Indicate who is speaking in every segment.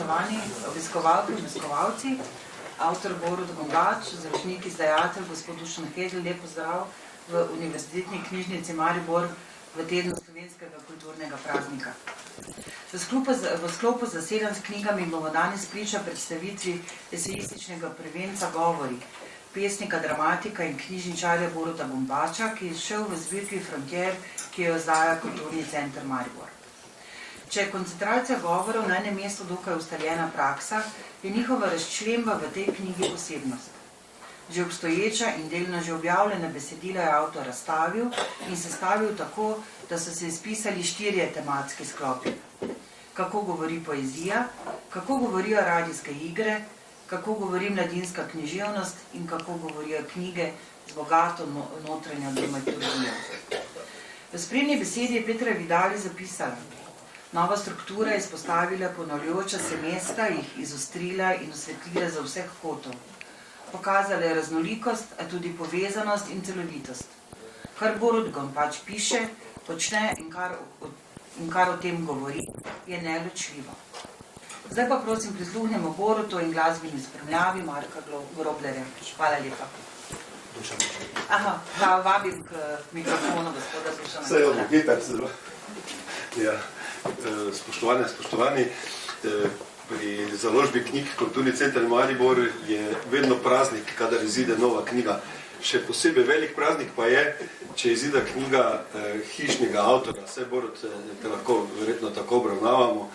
Speaker 1: spoštovani obiskovalke in obiskovalci, avtor Borut Gombač, založnik, izdajatelj, gospod Dušan Hedl, lep pozdrav v Univerzitetni knjižnici Maribor v tednu slovenskega kulturnega praznika. V sklopu zasedanj s knjigami bomo danes priča predstavitvi esejističnega prvenca Govori, pesnika, dramatika in knjižničarja Boruta Gombača, ki je šel v zbirki Frontier, ki jo izdaja Kulturni center Maribor. Če je koncentracija govorov na enem mestu dokaj ustaljena praksa, je njihova razčlemba v tej knjigi posebnost. Že obstoječa in delno že objavljena besedila je avtor razstavil in sestavil tako, da so se izpisali 4 tematski sklopi. Kako govori poezija, kako govorijo radijske igre, kako govori mladinska književnost in kako govorijo knjige z bogato notranjo dramaturgijo. V sprednji besedi je Petra Vidali zapisala: nova struktura je izpostavila ponavljajoča se mesta, jih izostrila in osvetlila za vseh kotov. Pokazala je raznolikost, a tudi povezanost in celovitost. Kar Borut Gombač piše, počne in kar o tem govori, je neločljivo. Zdaj pa prosim prisluhnemo Borutu in glasbeni spremljavi Marka Groblerja. Hvala lepa. Aha, vabim k mikrofonu gospoda Dušana.
Speaker 2: Saj je gitar zelo. Ja, spoštovani, pri založbi knjig Kulturni center Maribor je vedno praznik, kadar izide nova knjiga. Še posebej velik praznik pa je, če izide knjiga hišnega avtorja. Vse Borut te lahko verjetno tako obravnavamo.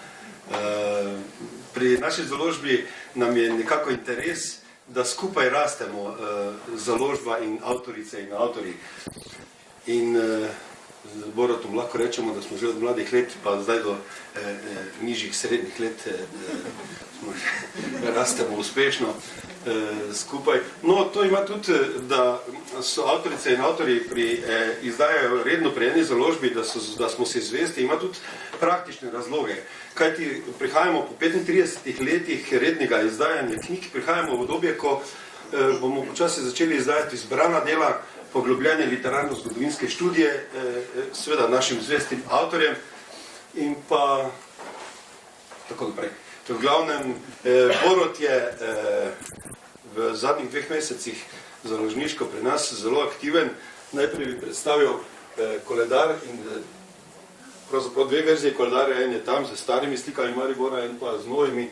Speaker 2: Pri naši založbi nam je nekako interes, da skupaj rastemo založba in avtorice in avtori. In z Borutom lahko rečemo, da smo že od mladih let, pa zdaj do nižjih srednjih let rastemo uspešno skupaj. No, to ima tudi, da so avtorice in avtori izdajajo redno pri eni založbi, da smo si zvesti, ima tudi praktične razloge. Kajti prihajamo po 35 letih rednega izdajanja knjig, prihajamo v obdobje, ko bomo počasi začeli izdajati zbrana dela, poglobljene literarno-zgodovinske študije, seveda našim zvestim avtorjem in pa tako naprej. V glavnem, Borut je v zadnjih 2 mesecih založniško pri nas zelo aktiven. Najprej bi predstavil koledar in pravzaprav 2 verzije koledarja, en je tam z starimi slikami Maribora in pa z novimi,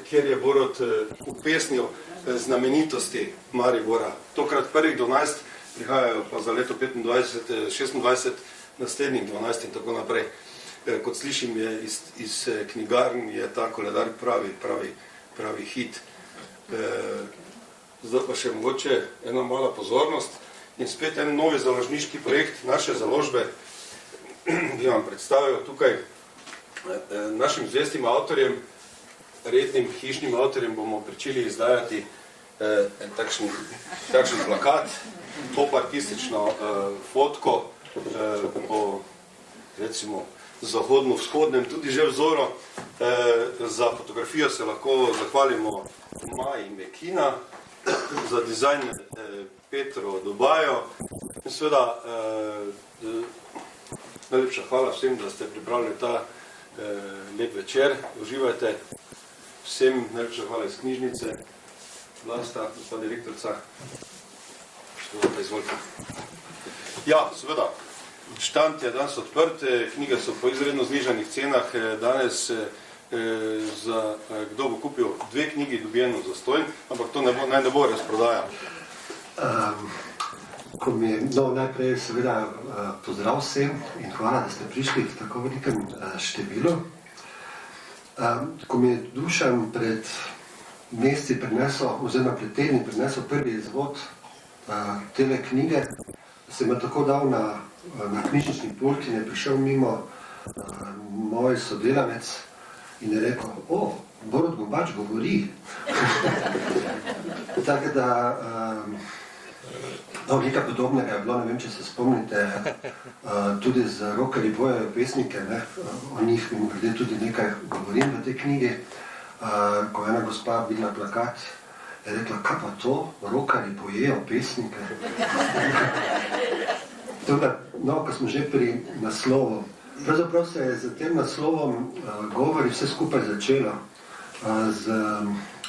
Speaker 2: kjer je Borut upesnil znamenitosti Maribora. Tokrat prvih 12, prihajajo pa za leto 25, 26, naslednjih 12 in tako naprej. Kot slišim, iz knjigarn je ta koledar pravi hit. Zdaj pa še mogoče ena mala pozornost in spet en novi založniški projekt naše založbe, bi vam predstavil tukaj našim zvestim avtorjem, rednim hišnim avtorjem bomo pričeli izdajati en takšen plakat, popartistično fotko po, recimo, zahodno-vzhodnem tudi že vzoru. Za fotografijo se lahko zahvalimo Maji Mekina, za dizajn Petro Dobajo in seveda najlepša hvala vsem, da ste pripravili ta lep večer. Uživajte. Vsem najlepša hvala iz knjižnice. Vlasta, gospod direktorca. Izvolite. Ja, seveda. Štand je danes odprt, knjige so po izredno znižanih cenah. Danes kdo bo kupil 2 knjigi, dobi eno zastonj, ampak to naj ne bo razprodaja.
Speaker 3: Najprej seveda pozdrav vsem in hvala, da ste prišli v tako velikem številu. Ko mi je Dušan pred meseci prinesel, oziroma pred tedni prinesel prvi izvod tele knjige, sem jo tako dal na knjižnični pult in je prišel mimo moj sodelavec in je rekel: "O, Borut Gombač govori." Tako da nekaj podobnega je bilo, ne vem, če se spomnite, tudi z Rokerji bojajo pesnike, o njih mimogrede tudi nekaj govorim v tej knjigi. Ko ena gospa videla plakat, je rekla: "Kaj pa to, Rokerji pojejo pesnike?" No, ko smo že pri naslovu, Pravzaprav se je z tem naslovom govori vse skupaj začelo. Z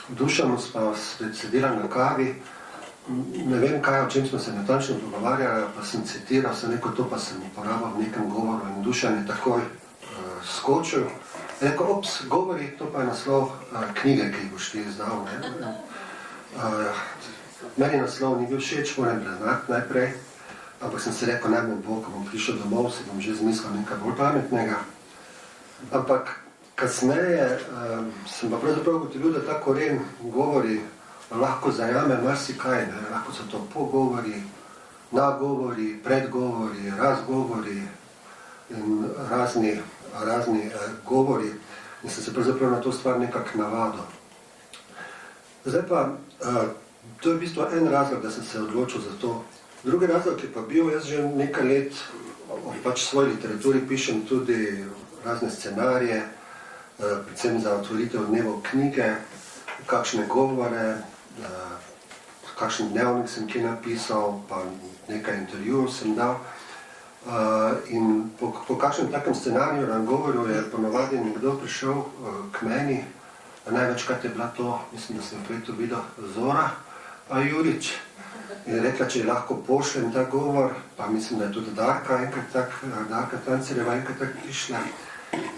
Speaker 3: Dušanom sva sedela na kavi, ne vem kaj, o čem smo se natančno pogovarjali, pa sem citiral, sem rekel, to pa sem uporabil v nekem govoru in Dušan je takoj skočil. Rekel, ops, govori, to pa je naslov knjige, ki jih boš ti izdal. Meni naslov ni bil všeč, moram priznati najprej, ampak sem se rekel, naj bo, ko bom prišel domov, si bom že zmislil nekaj bolj pametnega. Ampak kasneje sem pa pravzaprav ugotovil, da ta koren govori lahko zajame marsikaj, lahko so to pogovori, nagovori, predgovori, razgovori in razni govori in sem se pravzaprav na to stvar nekako navadil. Zdaj pa, to je v bistvu en razlog, da sem se odločil za to. Drugi razlog je pa bil, jaz že nekaj let v svoji literaturi pišem tudi razne scenarije, predvsem za otvoritev dnevov knjige, kakšne govore, kakšen dnevnik sem kje napisal, pa nekaj intervjujev sem dal. In po kakšnem takem scenariju na govoru je ponovadi nekdo prišel k meni, največkrat je bila to, mislim, da sem prej to videl, Zora Jurič, in rekla, če lahko pošljem ta govor, pa mislim, da je tudi Darka Tancerjeva enkrat tak prišla.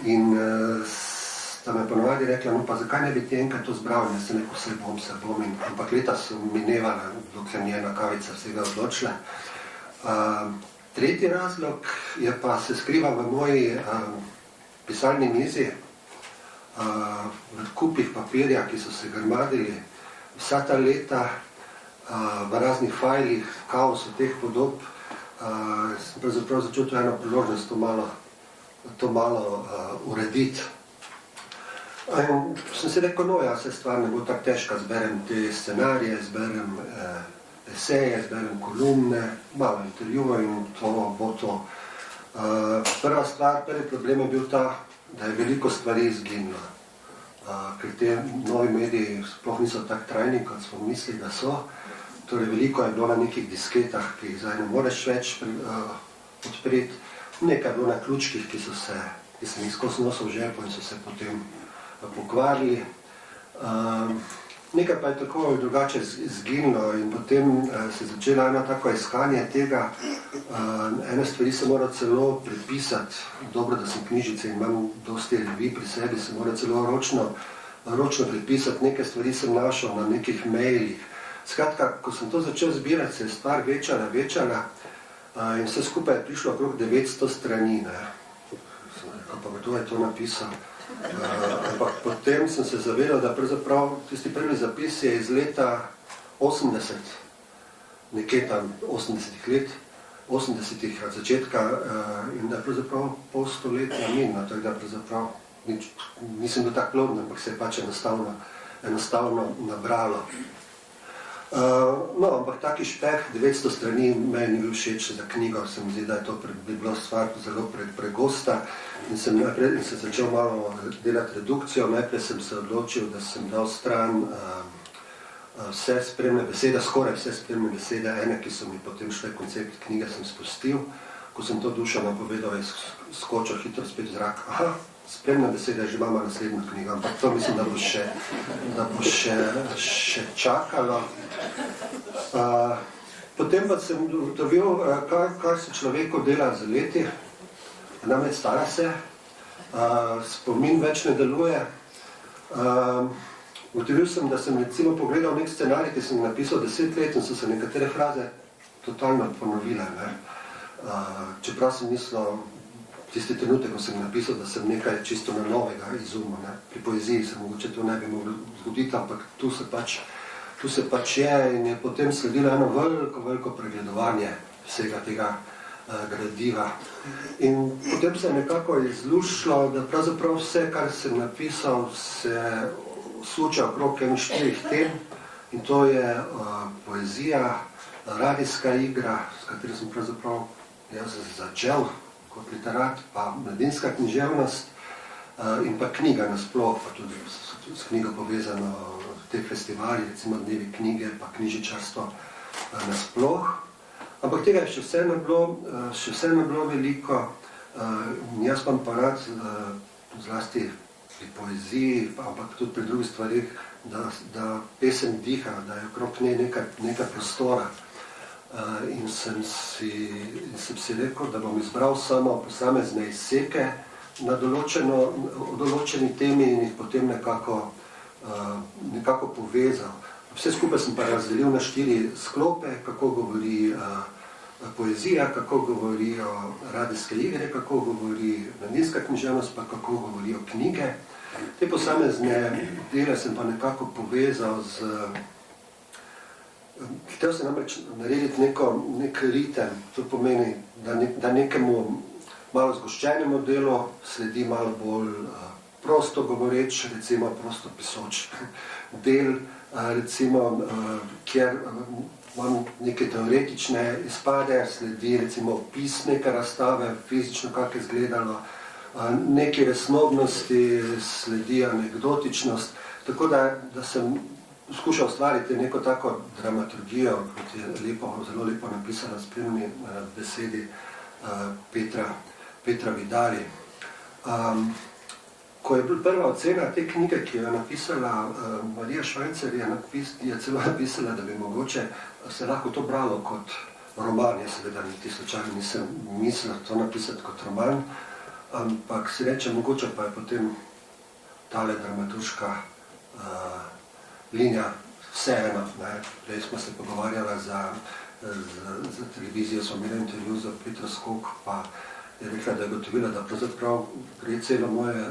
Speaker 3: In sta me ponovadi rekla, no pa zakaj ne bi ti enkrat to zbral, in jaz sem rekel, se bom, ampak leta so minevala, dokler mi je ena kavica vsega odločila. Tretji razlog je pa se skriva v moji pisalni mizi, v kupih papirja, ki so se grmadili vsa ta leta, v raznih fajlih, kaosu teh podob, sem pravzaprav začutil eno priložnost to malo urediti. In sem si rekel, no ja, se stvar ne bo tako težka, zberem te scenarije, zberem eseje, zberem kolumne, malo intervjuva in to bo to. Prvi problem je bil ta, da je veliko stvari izginilo, ker te novi mediji sploh niso tako trajni, kot smo mislili, da so. Torej, veliko je bilo na nekih disketah, ki jih zdaj ne moreš več odpreti. Nekaj je bilo na ključkih, ki sem jih skozi nosil v žepu in so se potem pokvarili. Nekaj pa je tako drugače izginilo in potem se je začela ena tako iskanje tega. Ene stvari se mora celo prepisati. Dobro, da sem knjižice in imam dosti revij pri sebi, se mora celo ročno prepisati. Nekaj stvari sem našel na nekih mailih. Skratka, ko sem to začel zbirati, se je stvar večala in vse skupaj je prišlo okrog 900 strani. Pa kdo je to napisal? Ampak potem sem se zavedal, da pravzaprav tisti prvi zapis je iz leta 80, nekje tam 80-ih let, 80-ih od začetka in da je pravzaprav pol stoletja minilo, tako da pravzaprav nisem bil tako ploden, ampak se je pač enostavno nabralo. No, ampak taki špeh, 900 strani, meni ni bil všeč za knjigo, se mi zdi, da je to bi bilo stvar zelo pregosta in sem začel malo delati redukcijo. Najprej sem se odločil, da sem dal stran vse spremne besede, skoraj vse spremne besede, ene, ki so mi potem šle koncept knjige, sem spustil. Ko sem to Dušanu povedal, je skočil hitro spet v zrak. Aha, spremna beseda, že imamo naslednjo knjigo, ampak to mislim, da bo še čakalo. Potem pa sem ugotovil, kaj se človeku dela z leti, namreč stara se, spomin več ne deluje. Ugotovil sem, da sem recimo pogledal nek scenarij, ki sem napisal 10 let in so se nekatere fraze totalno ponovile. Čeprav sem mislil, tisti trenutek, ko sem napisal, da sem nekaj čisto na novega izumil. Pri poeziji se mogoče to ne bi moglo zgoditi, ampak tu se pač je in je potem sledilo eno veliko pregledovanje vsega tega gradiva. In potem se je nekako izluščilo, da pravzaprav vse, kar sem napisal, se sluča okrog enih 4 tem in to je poezija, radijska igra, s katero sem pravzaprav jaz začel kot literat, pa mladinska književnost in pa knjiga nasploh, pa tudi s knjigo povezano te festivali, recimo dnevi knjige, pa knjižničarstvo nasploh. Ampak tega je še vseeno bilo veliko. Jaz pa rad, zlasti pri poeziji, ampak tudi pri drugih stvarih, da pesem diha, da je okrog nje nekaj prostora. In sem si rekel, da bom izbral samo posamezne izseke na določeni temi in jih potem nekako povezal. Vse skupaj sem pa razdelil na 4 sklope, kako govori poezija, kako govorijo radijske igre, kako govori mladinska književnost, pa kako govorijo knjige. Te posamezne dele sem pa nekako povezal z... Hotel sem namreč narediti nek ritem, to pomeni, da nekemu malo zgoščenemu delu sledi malo bolj prosto govoreč, recimo prosto pisoč del, recimo, kjer imam neke teoretične izpade, sledi recimo opis neke razstave, fizično kako je izgledalo, neke resnobnosti, sledi anekdotičnost, tako da sem skušal ustvariti neko tako dramaturgijo, kot je zelo lepo napisala v spremni besedi Petra Vidali. Ko je bila prva ocena te knjige, ki jo je napisala Marija Švajcer, je celo napisala, da bi mogoče se lahko to bralo kot roman. Jaz seveda niti slučajno nisem mislil to napisati kot roman, ampak si reče, mogoče pa je potem tale dramaturška linija vseeno. Prej smo se pogovarjala za televizijo, smo imeli intervju za Petro Skok, pa je rekla, da je gotovila, da pravzaprav gre celo moje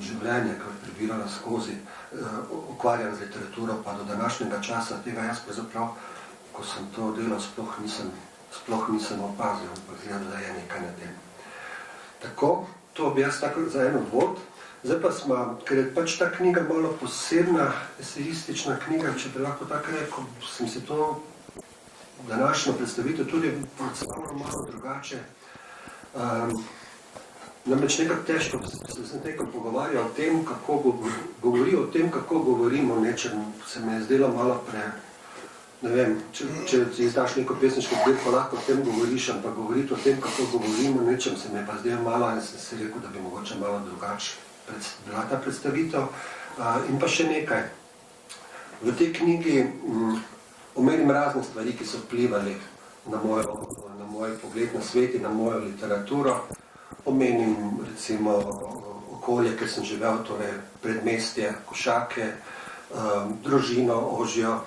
Speaker 3: življenje, kar je prebirala skozi, ukvarjam z literaturo, pa do današnjega časa tega jaz pravzaprav, ko sem to delal, sploh nisem opazil, ampak gleda, da je nekaj na tem. Tako, to bi jaz tako za en odvod. Zdaj pa smo, ker je pač ta knjiga malo posebna, esejistična knjiga, če bi lahko tako rekel, sem si to današnjo predstavitev tudi predstavljal malo drugače. Namreč nekako težko se z nekom pogovarjal o tem, kako govori o tem, kako govorimo o nečem, se mi je zdelo malo ne vem, če izdaš neko pesniško zbirko, lahko o tem govoriš, ampak govoriti o tem, kako govorimo o nečem, se mi je pa zdelo malo in sem si rekel, da bi mogoče malo drugače bila ta predstavitev. In pa še nekaj. V tej knjigi omenim razne stvari, ki so vplivali na moj pogled na svet in na mojo literaturo. Omenim recimo okolje, ker sem živel, torej predmestje, košake, družino, ožjo.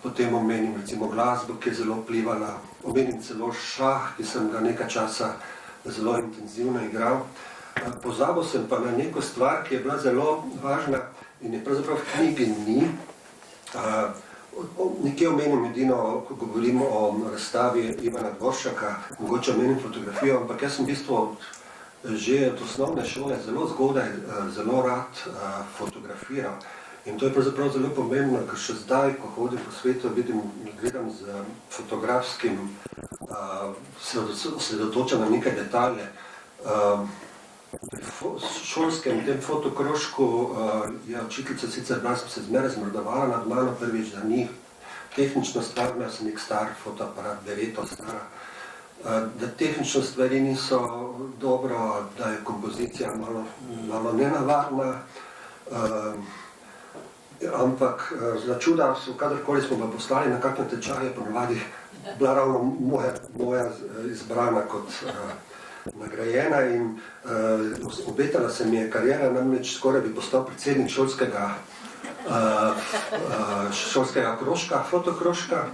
Speaker 3: Potem omenim recimo glasbo, ki je zelo vplivala. Omenim celo šah, ki sem ga nekaj časa zelo intenzivno igral. Pozabil sem pa na neko stvar, ki je bila zelo važna in je pravzaprav v knjigi ni. Nekje omenim edino, ko govorimo o razstavi Ivana Dvoršaka, mogoče omenim fotografijo, ampak jaz sem v bistvu že od osnovne šole zelo zgodaj, zelo rad fotografiral. In to je pravzaprav zelo pomembno, ker še zdaj, ko hodim po svetu, gledam z fotografskim, se osredotočam na nekaj detalje. Pri šolskem tem fotokrožku je učiteljica sicer bila, sem se zmeraj zmrdovala nad mano prvič, da ni tehnično stvar, imel sem nek star fotoaparat, Bereto stara, da tehnično stvari niso dobro, da je kompozicija malo nenavadna, ampak za čuda, kadarkoli smo ga poslali na kakšne tečaje, ponavadi bila ravno moja izbrana kot nagrajena in obetala se mi je karijera, namreč skoraj bi postal predsednik šolskega krožka, fotokrožka,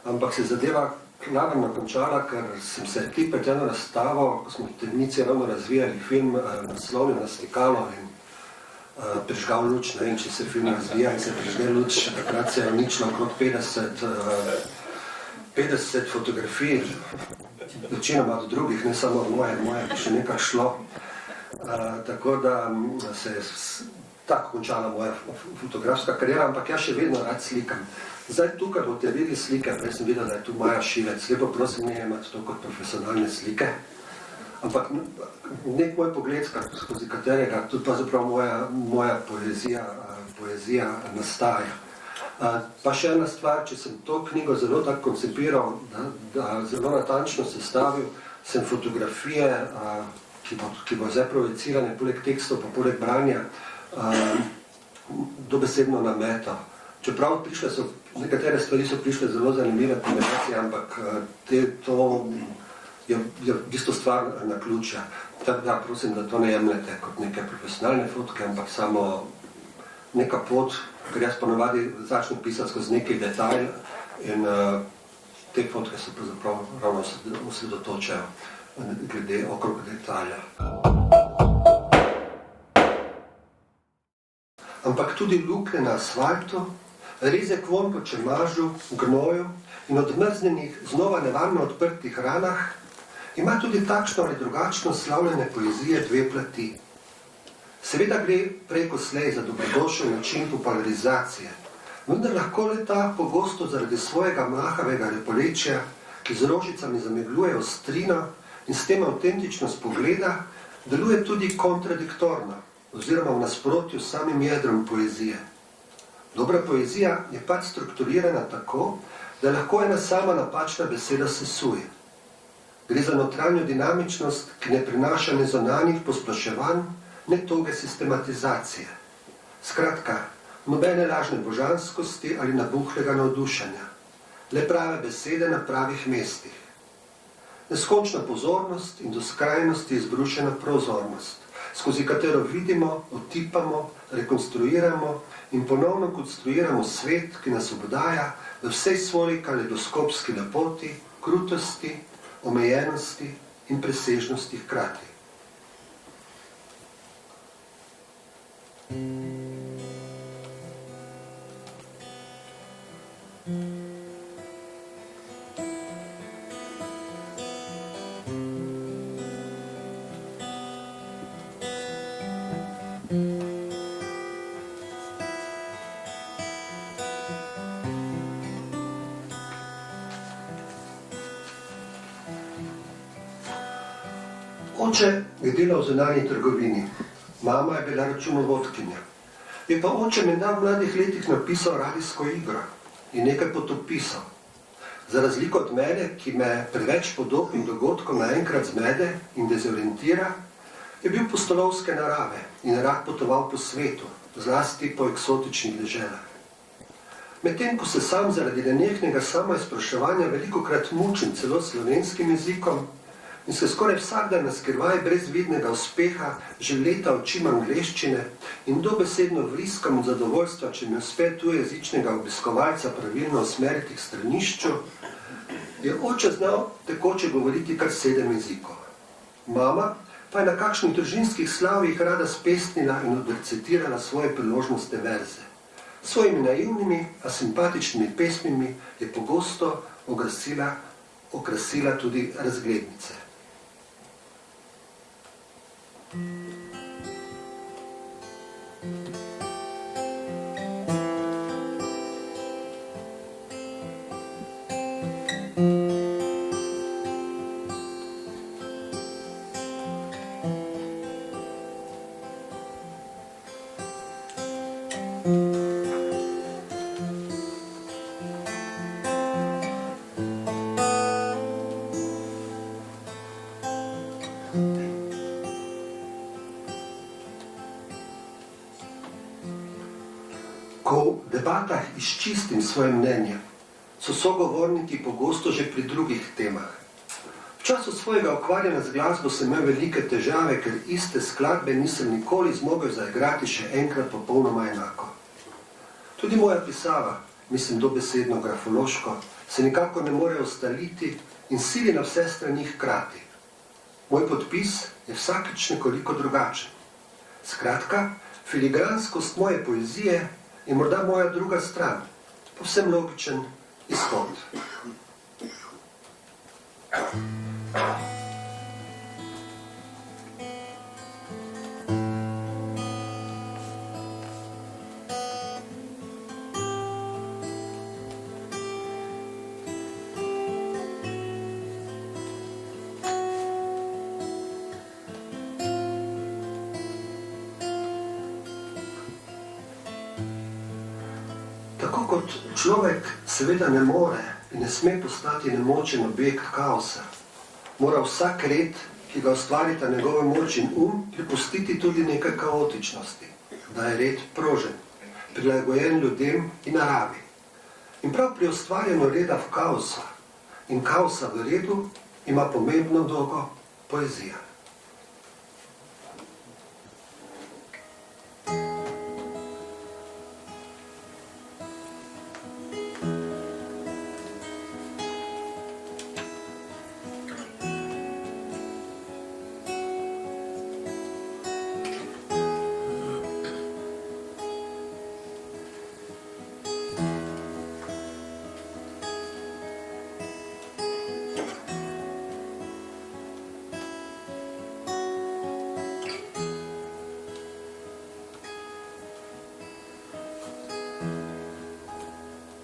Speaker 3: ampak se zadeva klavrno končala, ker sem se tik pred eno razstavo, ko smo v Temnici ravno razvijali film, naslovil na stikalo in prižgal luč, ne vem, če se film razvija in se prižge luč, takrat se je uničilo okrog 50 fotografij, večinoma od drugih, ne samo moje bi še nekaj šlo. Tako da se je tako končala moja fotografska karijera, ampak jaz še vedno rad slikam. Zdaj tukaj boste videli slike, prej sem videl, da je tu Maja Šivec, lepo prosim ne imati to kot profesionalne slike, ampak nek moj pogled, skozi katerega tudi pa zapravo moja poezija nastaja. Pa še ena stvar, če sem to knjigo zelo tako koncipiral, da zelo natančno sestavil, sem fotografije, ki bo zdaj projicirane, poleg tekstov pa poleg branja, dobesedno nametal. Čeprav nekatere stvari so prišle zelo zanimive kombinacije, ampak to je v bistvu stvar naključja. Tako da prosim, da to ne jemljete kot neke profesionalne fotke, ampak samo neka pot, ker jaz ponovadi začnem pisati skozi neki detajl in te fotke se pravzaprav ravno osredotočajo glede okrog detalja. Ampak tudi luknje na asfaltu, rezek vonj po čemažu, gnoju in odmrznjenih, znova nevarno odprtih ranah, ima tudi takšno ali drugačno slavljene poezije dve plati. Seveda gre preko slej za dobrodošel način popularizacije, vendar lahko le ta pogosto zaradi svojega mlahavega repolečja, ki z rožicami zamegljuje ostrino in s tem avtentičnost pogleda, deluje tudi kontradiktorno, oziroma v nasprotju s samim jedrom poezije. Dobra poezija je pač strukturirana tako, da lahko ena sama napačna beseda sesuje. Gre za notranjo dinamičnost, ki ne prinaša ne zunanjih posploševanj, ne toge sistematizacije. Skratka, nobene lažne božanskosti ali nabuhlega navdušenja, le prave besede na pravih mestih. Neskončna pozornost in do skrajnosti izbrušena prozornost, skozi katero vidimo, otipamo, rekonstruiramo in ponovno konstruiramo svet, ki nas obdaja v vsej svoji kaleidoskopski lepoti, krutosti, omejenosti in presežnosti hkrati. Oče je delal v zunanji trgovini, mama je bila računovodkinja. Je pa oče menda v mladih letih napisal radijsko igro in nekaj potopisov. Za razliko od mene, ki me preveč podob in dogodkov naenkrat zmede in dezorientira, je bil pustolovske narave in rad potoval po svetu, zlasti po eksotičnih deželah. Medtem ko se sam zaradi nenehnega samoizpraševanja velikokrat mučim celo slovenskim jezikom, in se skoraj vsak dan naskrivaj brez vidnega uspeha že leta učim angleščine in dobesedno vriskam od zadovoljstva, če mi uspe tujezičnega obiskovalca pravilno usmeriti k stranišču, je oče znal tekoče govoriti kar 7 jezikov. Mama pa je na kakšnih družinskih slavjih rada spesnila in odrecitirala svoje priložnostne verze. S svojimi naivnimi, a simpatičnimi pesmimi je pogosto okrasila tudi razglednice. Ko v debatah izčistim svoje mnenje, so sogovorniki pogosto že pri drugih temah. V času svojega ukvarjanja z glasbo sem imel velike težave, ker iste skladbe nisem nikoli zmogel zaigrati še enkrat popolnoma enako. Tudi moja pisava, mislim dobesedno grafološko, se nikako ne more ustaliti in sili na vse strani hkrati. Moj podpis je vsakič nekoliko drugačen. Skratka, filigranskost moje poezije je morda moja druga stran, povsem logičen izhod. Tako kot človek seveda ne more in ne sme postati nemočen objekt kaosa, mora vsak red, ki ga ustvarita njegove moč in pripustiti tudi nekaj kaotičnosti, da je red prožen, prilagojen ljudem in naravi. In prav pri ustvarjanju reda v kaosa in kaosa v redu ima pomembno vlogo poezija.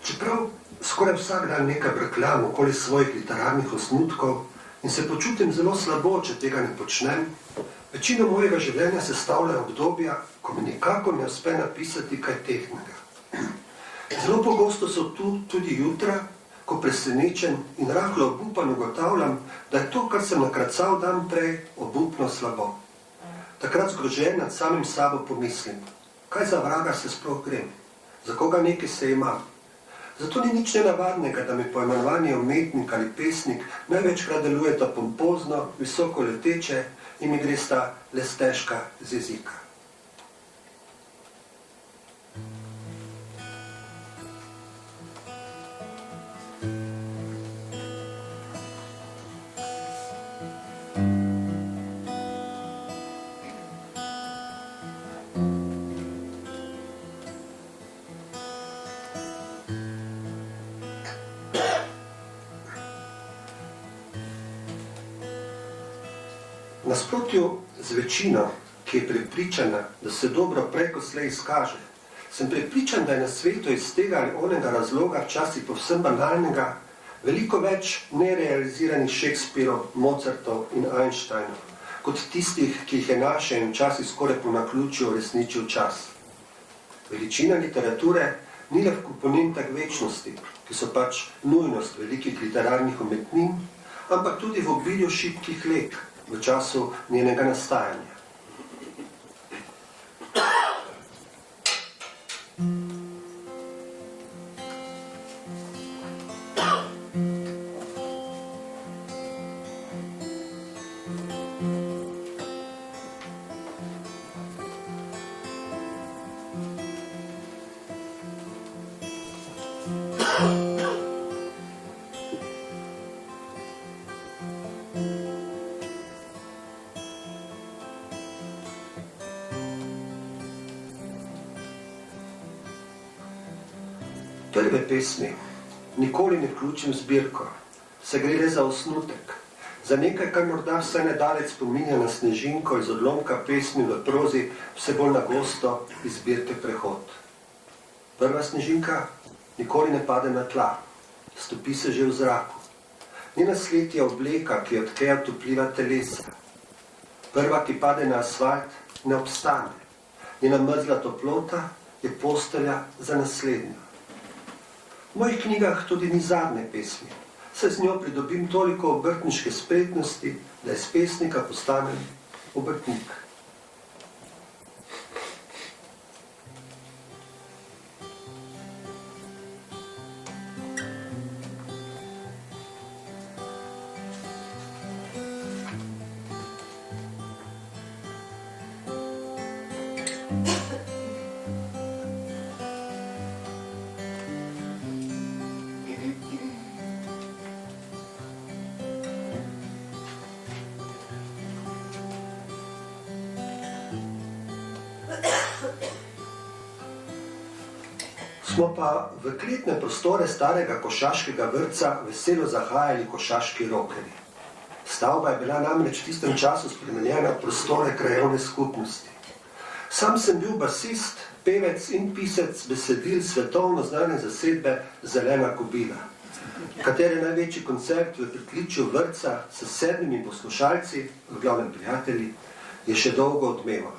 Speaker 3: Čeprav skoraj vsak dan nekaj brkljam okoli svojih literarnih osnutkov in se počutim zelo slabo, če tega ne počnem, večino mojega življenja sestavlja obdobja, ko mi nikako ne uspe napisati kaj tehtnega. Zelo pogosto so tu tudi jutra, ko presenečen in rahlo obupan ugotavljam, da je to, kar sem nakracal dan prej, obupno slabo. Takrat zgrožen nad samim sabo pomislim, kaj za vraga se sploh grem, za koga nekaj se imam. Zato ni nič nenavadnega, da mi poimenovanje umetnik ali pesnik največkrat delujeta pompozno, visoko leteče in mi gresta le stežka z jezika. Nasprotju z večino, ki je prepričana, da se dobro prej kot slej izkaže, sem prepričan, da je na svetu iz tega ali onega razloga, včasih povsem banalnega, veliko več nerealiziranih Shakespearov, Mozartov in Einsteinov, kot tistih, ki jih je naše in včasih skoraj po naključju resničil čas. Veličina literature ni le v komponentah večnosti, ki so pač nujnost velikih literarnih umetnin, ampak tudi v obilju šibkih let, v času njenega nastajanja. Prve pesmi nikoli ne vključim zbirko, se gre le za osnutek, za nekaj, kar morda vsaj nedalec spominja na snežinko iz odlomka pesmi v prozi vse bolj na gosto iz zbirke Prehod. Prva snežinka nikoli ne pade na tla, stopi se že v zraku. Njena sled je obleka, ki od tega topliva telesa. Prva, ki pade na asfalt, ne obstane. Njena mrzla toplota je postelja za naslednjo. V mojih knjigah tudi ni zadnje pesmi, saj z njo pridobim toliko obrtniške spretnosti, da iz pesnika postanem obrtnik. Smo pa v kletne prostore starega košaškega vrtca veselo zahajali košaški rokerji. Stavba je bila namreč v tistem času spremenjena v prostore krajevne skupnosti. Sam sem bil basist, pevec in pisec besedil svetovno znane zasedbe Zelena kobila, katere največji koncert v pritličju vrtca s 7 poslušalci, v glavnem prijatelji, je še dolgo odmeval.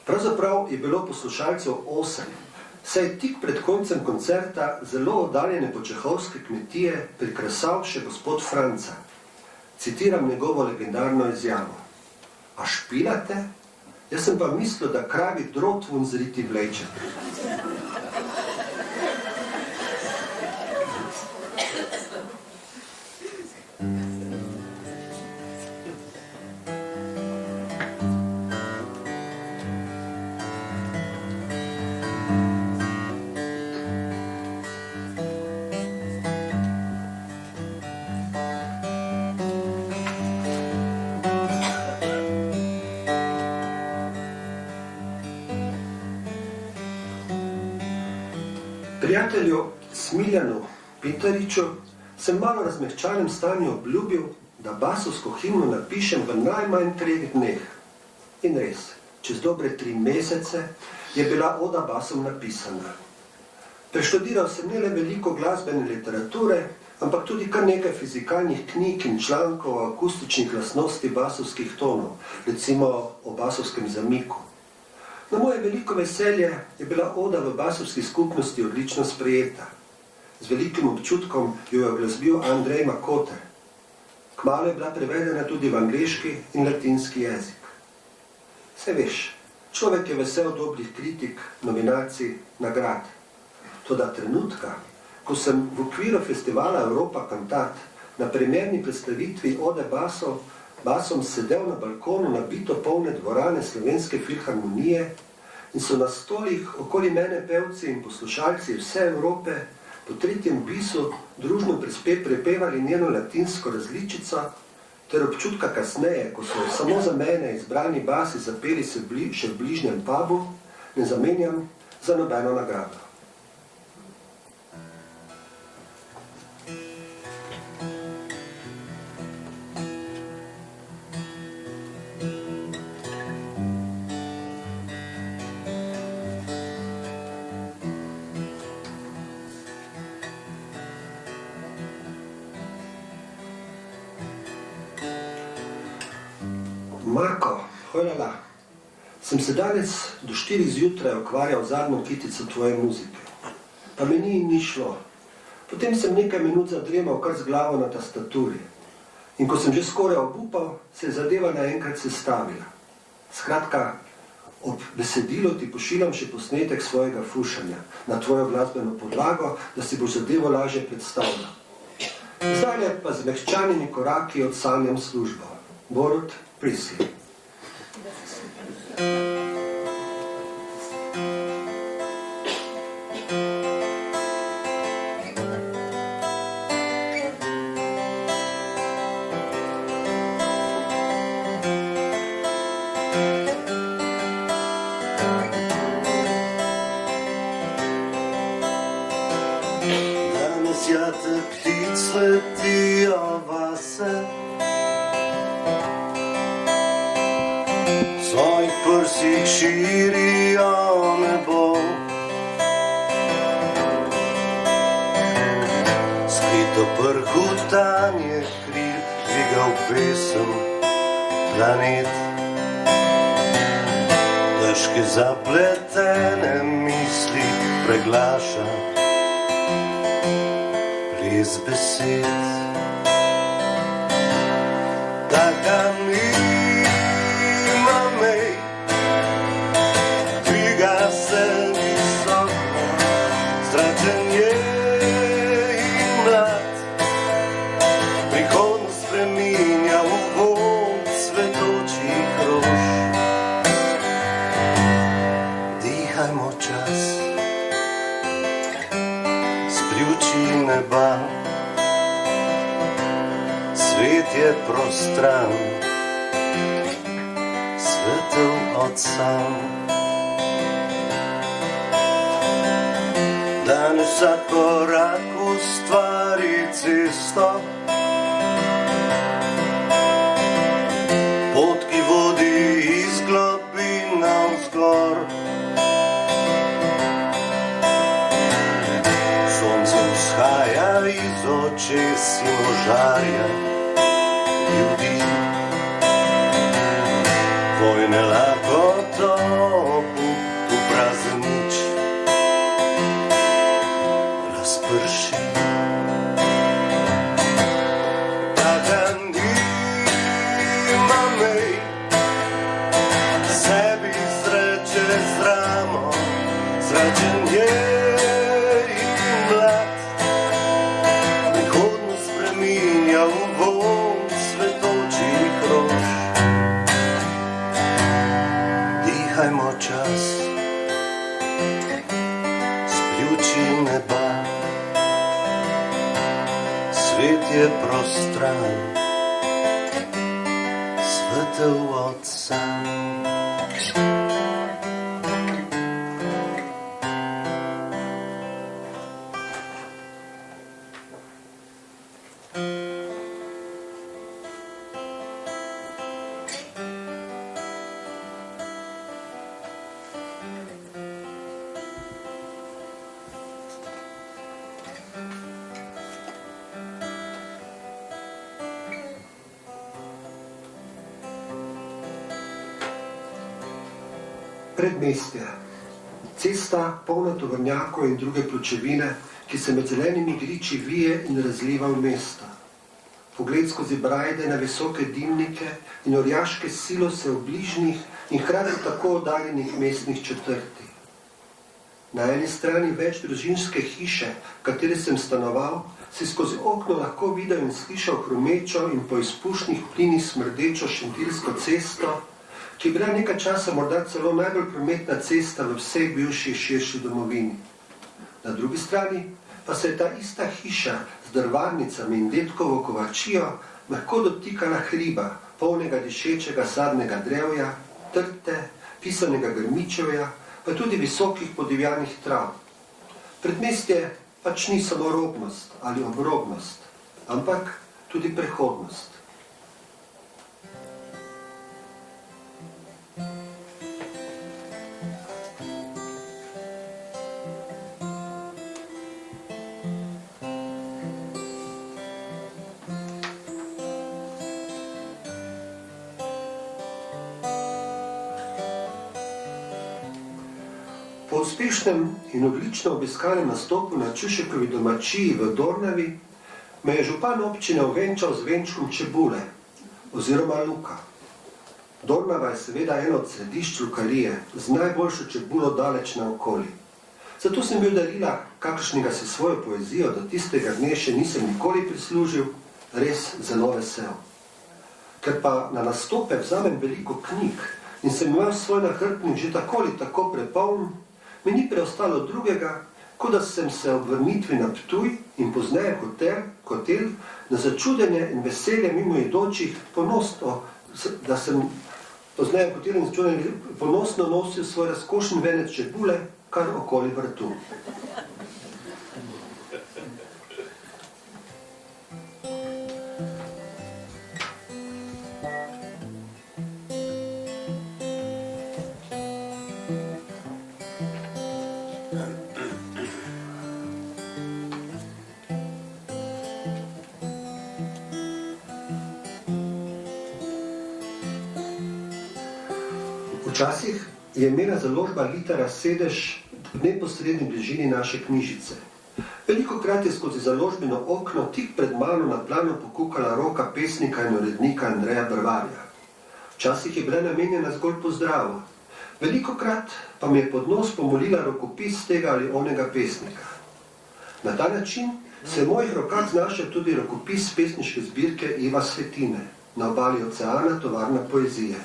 Speaker 3: Pravzaprav je bilo poslušalcev 8, saj je tik pred koncem koncerta zelo oddaljene počehovske kmetije prikrasal še gospod Franca. Citiram njegovo legendarno izjavo. A špilate? Jaz sem pa mislil, da kravi drot vun zriti vleče. Prijatelju Smiljanu Piteriču sem malo razmehčanem stanju obljubil, da basovsko himno napišem v najmanj 3 dneh. In res, čez dobre 3 mesece je bila oda basom napisana. Preštudiral sem ne le veliko glasbene literature, ampak tudi kar nekaj fizikalnih knjig in člankov o akustičnih lastnosti basovskih tonov, recimo o basovskem zamiku. Na moje veliko veselje je bila oda v basovski skupnosti odlično sprejeta. Z velikim občutkom jo je oglasbil Andrej Makote. Kmalu je bila prevedena tudi v angleški in latinski jezik. Saj veš, človek je vesel dobrih kritik, nominacij, nagrad. Toda trenutka, ko sem v okviru festivala Europa Cantat na premierni predstavitvi ode basom sedel na balkonu nabito polne dvorane Slovenske filharmonije in so na stolih okoli mene pevci in poslušalci vse Evrope po 3. bisu družno prepevali njeno latinsko različico, ter občutka kasneje, ko so samo za mene izbrani basi zapeli se še v bližnjem pubu, ne zamenjam za nobeno nagrado. Marko, hojlala, sem se danes do 4 zjutraj ukvarjal zadnjo kitico tvoje muzike. Pa mi ni šlo. Potem sem nekaj minut zadremal kar z glavo na tastaturi. In ko sem že skoraj obupal, se je zadeva naenkrat sestavila. Skratka, ob besedilu ti pošiljam še posnetek svojega fušanja na tvojo glasbeno podlago, da si boš zadevo lažje predstavljal. Zdaj pa z mehčanimi koraki odsanjam službo. Borut Prisley.
Speaker 4: Danes jate ptice letijo vase, svojih prsih širijo nebo. Skrito prhutanje kril dviga v pesem planet. Težke zapletene misli preglaša ples besed. Taka nima mej, dviga se visoko, zračen je in mlad. Prihodnost spreminja v vonj cvetočih rož. Dihajmo čas s pljuči neba. Svet je prostran, svetel od sam. Danes vsak korak ustvari cesto, pot, ki vodi iz globin navzgor. Sonce vzhaja iz očes in ožarja ljudi. Vojne lakoto v prazen nič razprši. Taka nima dajmo čas z pljuči neba. Svet je prostran, svetel od sanj.
Speaker 3: Predmestje. Cesta, polna tovornjakov in druge pločevine, ki se med zelenimi griči vije in razliva v mesto. Pogled skozi brajde na visoke dimnike in orjaške silose v bližnjih in hkrati tako oddaljenih mestnih četrti. Na eni strani več družinske hiše, v kateri sem stanoval, si skozi okno lahko videl in slišal hrumečo in po izpušnih plinih smrdečo Šentilsko cesto, ki je bila nekaj časa morda celo najbolj prometna cesta v vsej bivši širši domovini. Na drugi strani pa se je ta ista hiša z drvarnicami in dedkovo kovačijo lahko dotikala hriba, polnega dišečega sadnega drevja, trte, pisanega grmičevja, pa tudi visokih podivjanih trav. Predmestje pač ni samo robnost ali obrobnost, ampak tudi prehodnost. Po uspešnem in odlično obiskanem nastopu na Čušekovi domačiji v Dornavi me je župan občine ovenčal z venčkom čebule oziroma luka. Dornava je seveda eno od središč lukarije z najboljšo čebulo daleč naokoli. Zato sem bil darila, kakšnega si svojo poezijo do tistega dne še nisem nikoli prislužil, res zelo vesel. Ker pa na nastope vzamem veliko knjig in sem imel svoj nahrbtnik že tako ali tako prepoln, mi ni preostalo drugega, kot da sem se ob vrnitvi na Ptuj in pozneje hotel na začudenje in veselje mimoidočih ponosno nosil svoj razkošen venec čebule kar okoli vrtu. Včasih je imela založba Litera sedež v neposredni bližini naše knjižice. Velikokrat je skozi založbeno okno tik pred mano na plano pokukala roka pesnika in urednika Andreja Brvarja. Včasih je bila namenjena zgolj pozdravu, velikokrat pa mi je pod nos pomolila rokopis tega ali onega pesnika. Na ta način se v mojih rokah znašel tudi rokopis pesniške zbirke Iva Svetine, Na obali oceana, tovarna poezije.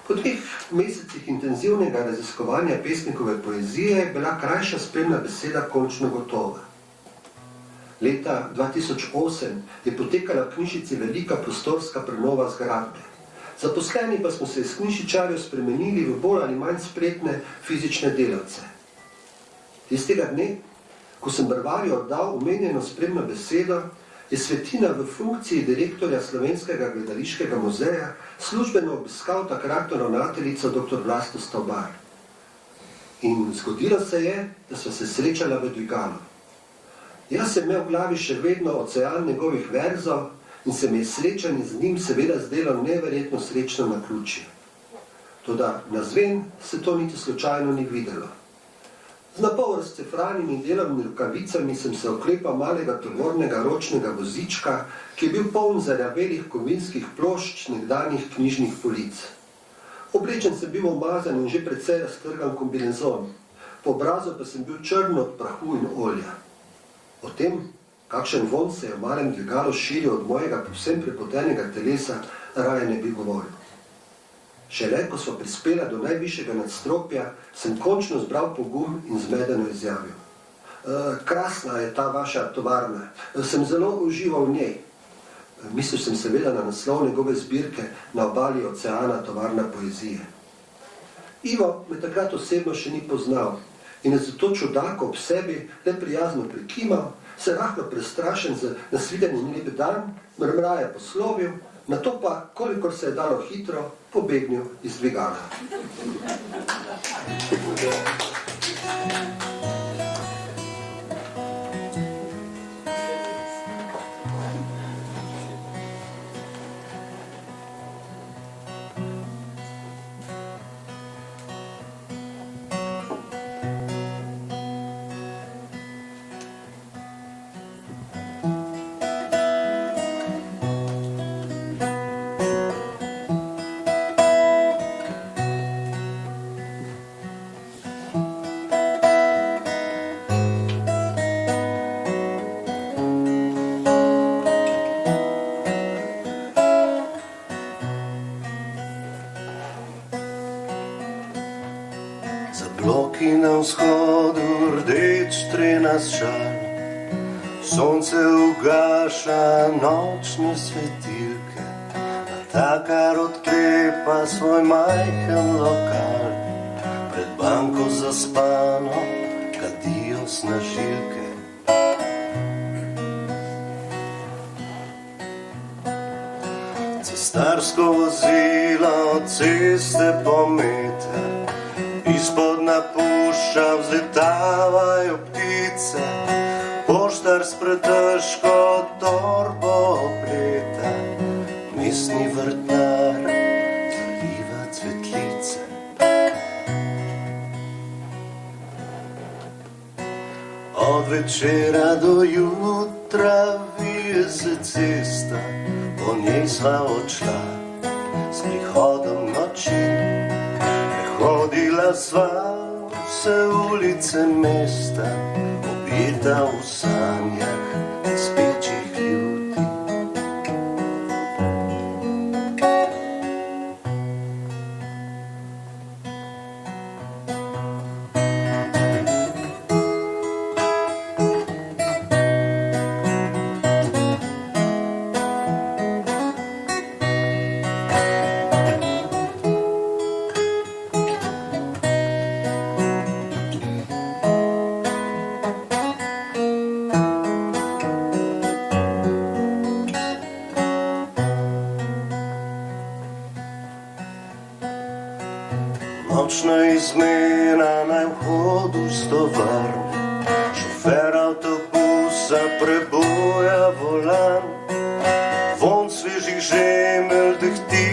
Speaker 3: Po 2 mesecih intenzivnega raziskovanja pesnikove poezije je bila krajša spremna beseda končno gotova. Leta 2008 je potekala v knjižnici velika prostorska prenova zgradbe. Zaposleni pa smo se iz knjižničarjev spremenili v bolj ali manj spretne fizične delavce. Tistega dne, ko sem Brvarju oddal omenjeno spremno besedo, je Svetina v funkciji direktorja Slovenskega gledališkega muzeja službeno obiskal takratno ravnateljico dr. Vlasto Stavbar. In zgodilo se je, da sva se srečala v dvigalu. Jaz sem imel v glavi še vedno ocean njegovih verzov in se mi je srečanje z njim seveda zdelo neverjetno srečno naključje. Toda nazven se to niti slučajno ni videlo. Z napol razcefranimi delovnimi rokavicami sem se oklepal malega tovornega ročnega vozička, ki je bil poln zarjavelih kovinskih plošč nekdanjih knjižnih polic. Oblečen sem bil umazan in že precej raztrgan kombinezon, po obrazu pa sem bil črn od prahu in olja. O tem, kakšen vonj se je v malem dvigalu širil od mojega povsem prepotenega telesa, raje ne bi govoril. Šele, ko smo prispela do najvišjega nadstropja, sem končno zbral pogum in zmedeno izjavil. Krasna je ta vaša tovarna, sem zelo užival v njej. Mislil sem seveda na naslov njegove zbirke Na obali oceana tovarna poezije. Ivo me takrat osebno še ni poznal in je zato čudako ob sebi le prijazno prikimal, se rahlo prestrašen z nasvidenjem lep dan, mrmraje poslovil, nato pa, kolikor se je dalo hitro, pobegnil iz dvigala.
Speaker 4: Bloki na vzhodu, rdeč trenas žal, sonce ugaša nočne svetilke, a ta, kar odklepa svoj majhen lokal, pred banko zaspano kadijo snažilke. Cestarsko vozilo od ceste pometa, izpod napušča vzletavajo ptice, poštar s pretežko torbo opleta, mestni vrtnar zaliva cvetlice. Od večera do jutra vije se cesta, po njej sva odšla s prihodom noči. Hodila sva vse ulice mesta, objeta v sanjah spečih ljudi. Nočna izmena na vhodu z tovarne, šofer avtobusa preboja volan, von svežih žemelj dehti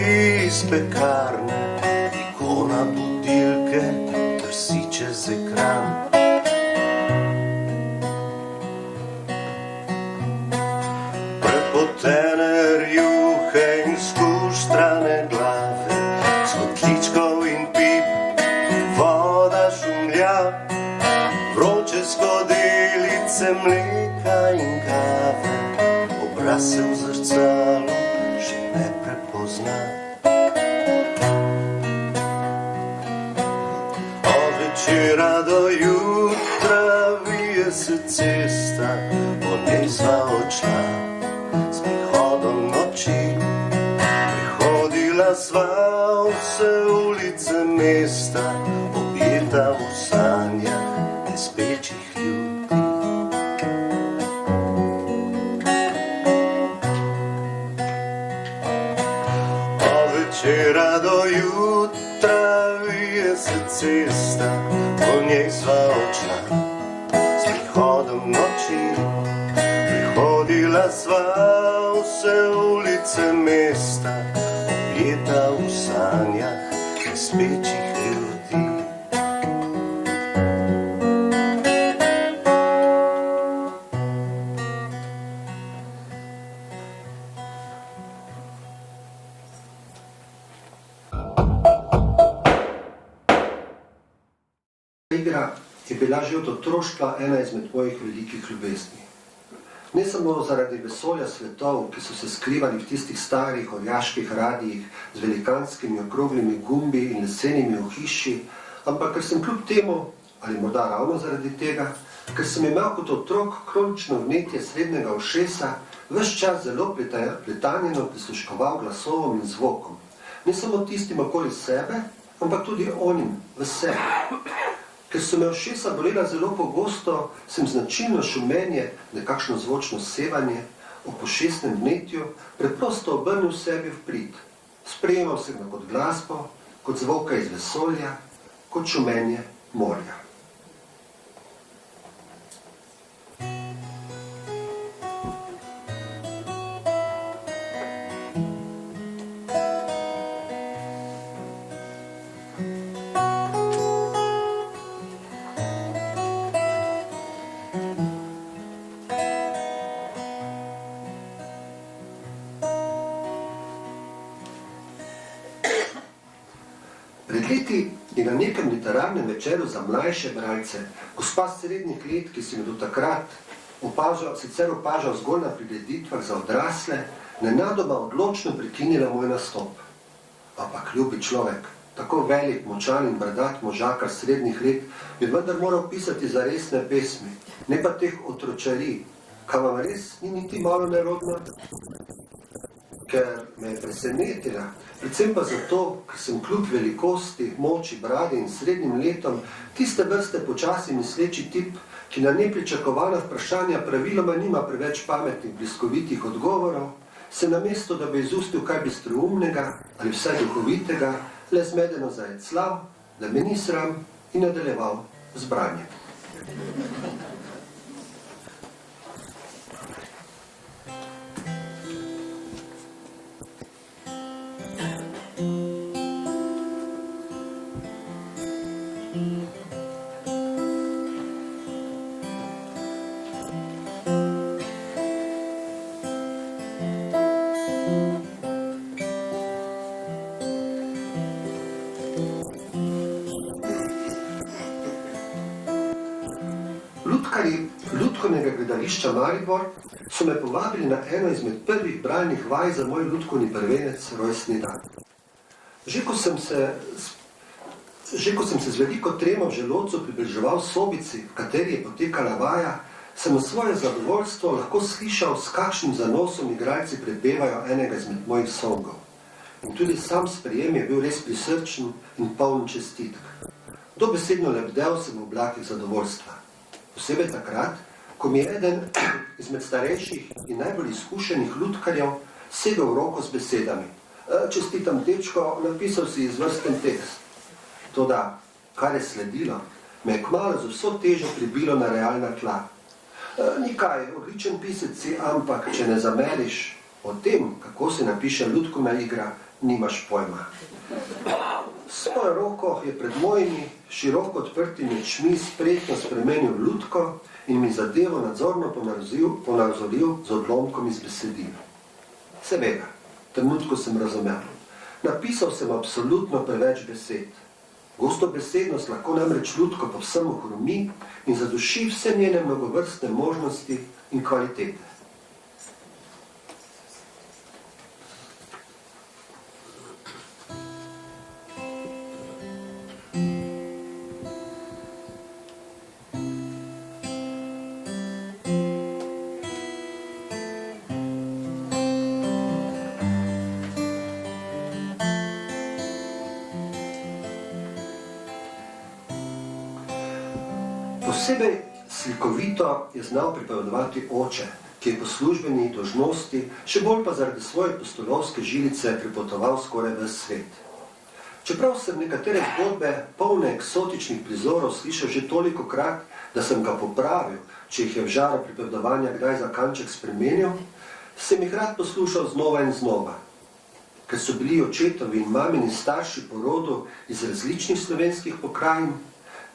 Speaker 4: iz pekarne, ikona budilke drsi čez ekran. Prepotene rjuhe in skuštrane glave, skotličkov in vroče skodelice mleka in kave, obraz se v zrcalu še ne prepozna. Od večera do jutra vije se cesta, po njej sva odšla s prihodom noči. Prehodila sva vse ulice mesta, objeta v sanjah nespečih ljudi. Od večera do jutra vije se cesta, po njej sva odšla s prihodom noči. Prehodila sva vse ulice mesta, objeta v sanjah nespečih ljudi.
Speaker 3: Igra je bila že od otroštva ena izmed mojih velikih ljubezni. Ne samo zaradi vesolja svetov, ki so se skrivali v tistih starih orjaških radijih z velikanskimi okroglimi gumbi in lesenimi ohišji, ampak ker sem kljub temu, ali morda ravno zaradi tega, ker sem imel kot otrok kronično vnetje srednjega ušesa, ves čas zelo pletanjeno prisluškoval glasovom in zvokom. Ne samo tistim okoli sebe, ampak tudi onim v sebi. Ker so me ušesa bolela zelo pogosto, sem značilno šumenje, nekakšno zvočno sevanje, o pošestnem vnetju, preprosto obrnil sebi v prid. Sprejemal sem ga kot glasbo, kot zvoka iz vesolja, kot šumenje morja. Pred leti je na nekem literarnem večeru za mlajše bralce, gospa srednjih let, ki si me do takrat sicer opažal zgolj na prireditvah za odrasle, nenadoma odločno prekinila moj nastop. Ampak ljubi človek, tako velik, močan in bradat možakar srednjih let, bi vendar moral pisati za resne pesmi, ne pa teh otročarij. Kaj vam res ni niti malo nerodno? Ker me je presenetila, predvsem pa zato, ker sem kljub velikosti, moči, brade in srednjim letom tiste vrste počasi misleči tip, ki na nepričakovana vprašanja praviloma nima preveč pametnih, bliskovitih odgovorov, se namesto, da bi izustil kaj bistroumnega ali vsaj duhovitega, le zmedeno zajeclal, da me ni sram in nadaljeval z branjem. Lutkarji Lutkovnega gledališča Maribor so me povabili na eno izmed prvih bralnih vaj za moj lutkovni prvenec rojstni dan. Že ko sem se z veliko tremo v želodcu približeval sobici, v kateri je potekala vaja, sem v svoje zadovoljstvo lahko slišal, s kakšnim zanosom igralci prepevajo enega izmed mojih songov. In tudi sam sprejem je bil res prisrčen in poln čestitk. Dobesedno lebdel sem v oblakih zadovoljstva. Posebej takrat, ko mi je eden izmed starejših in najbolj izkušenih lutkarjev segel v roko z besedami. Čestitam, dečko, napisal si izvrsten tekst. Toda, kar je sledilo, me je kmalu z vso težo pribilo na realna tla. Nikaj, odličen pisec si, ampak če ne zameriš o tem, kako se napiše lutkovna igra, nimaš pojma. Svojo roko je pred mojimi široko odprtimi očmi spretno spremenil v lutko in mi zadevo nadzorno ponazoril z odlomkom iz besedil. Seveda, v trenutku sem razumel. Napisal sem absolutno preveč besed. Gostobesednost lahko namreč lutko povsem ohromi in zaduši vse njene mnogovrstne možnosti in kvalitete. Posebej slikovito je znal pripovedovati oče, ki je po službeni dolžnosti, še bolj pa zaradi svoje apostolovske žilice pripotoval skoraj ves svet. Čeprav sem nekatere zgodbe, polne eksotičnih prizorov, slišal že tolikokrat, da sem ga popravil, če jih je v žaru pripovedovanja kdaj za kanček spremenil, sem jih rad poslušal znova in znova. Ker so bili očetovi in mamini starši po rodu iz različnih slovenskih pokrajin,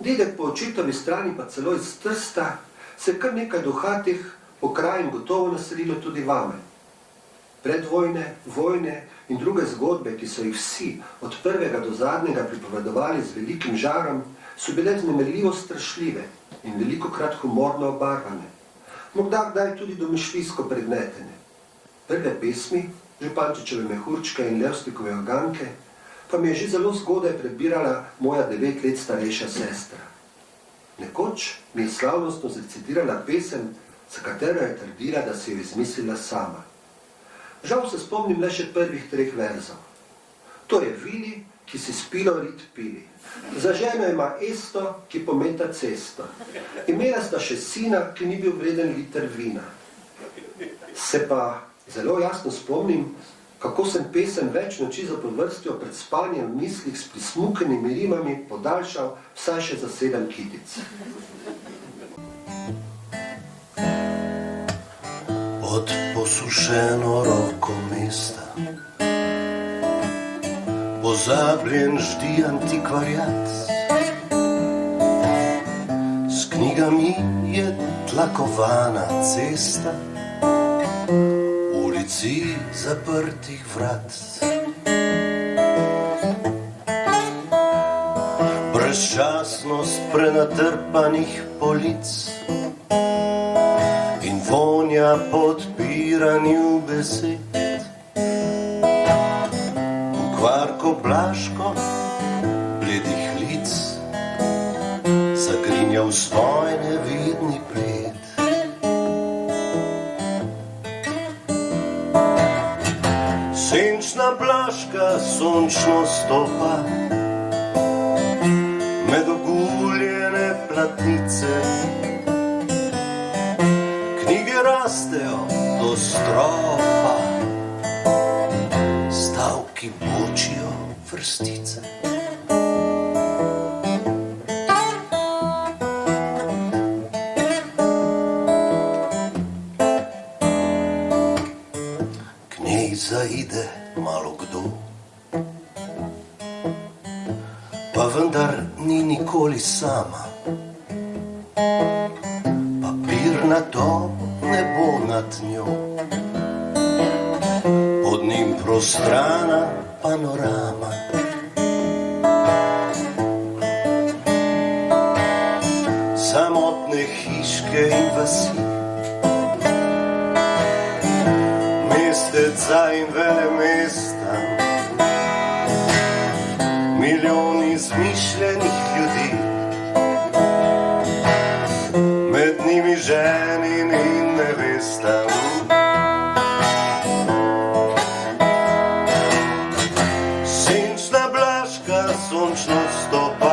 Speaker 3: dedek po očetovi strani pa celo iz Trsta, se kar nekaj duhatih pokrajin gotovo naselilo tudi vame. Predvojne, vojne in druge zgodbe, ki so jih vsi od prvega do zadnjega pripovedovali z velikim žarom, so bile vznemirljivo strašljive in velikokrat humorno obarvane. morda kdaj tudi domišljijsko predmetene. Prve pesmi, Župančičeve mehurčke in Levstikove organke, pa mi je že zelo zgodaj prebirala moja 9 let starejša sestra. Nekoč mi je slavnostno zrecitirala pesem, za katero je trdila, da si jo izmislila sama. Žal se spomnim le še prvih 3 verzov. To je Vili, ki si spilo rit pili. Za ženo ima Esto, ki pometa cesto. Imela sta še sina, ki ni bil vreden liter vina. Se pa zelo jasno spomnim, kako sem pesem več noči za podvrstjo pred spanjem v mislih s prismukenimi rimami podaljšal vsaj še za 7 kitic.
Speaker 4: Pod posušeno roko mesta pozabljen ždi antikvarjat. S knjigami je tlakovana cesta, ulici zaprtih vrat. Brezčasnost prenatrpanih polic in vonja podpiranju besed. Ukvarko blaško bledih lic zagrinja v svoj nevidni pled. Senčna blaška sončno stopa med oguljene platnice. Knjige rastejo do stropa, stavki bočijo vrstice. K njej zaide malo kdo, pa vendar ni nikoli sama. Papirnato nebo nad njo, pod njim prostrana panorama. Samotne hiške in vasi, mesteca in velemesta, milijoni izmišljenih ljudi, med njimi ženin in nevesta. Senčna blaška sončno stopa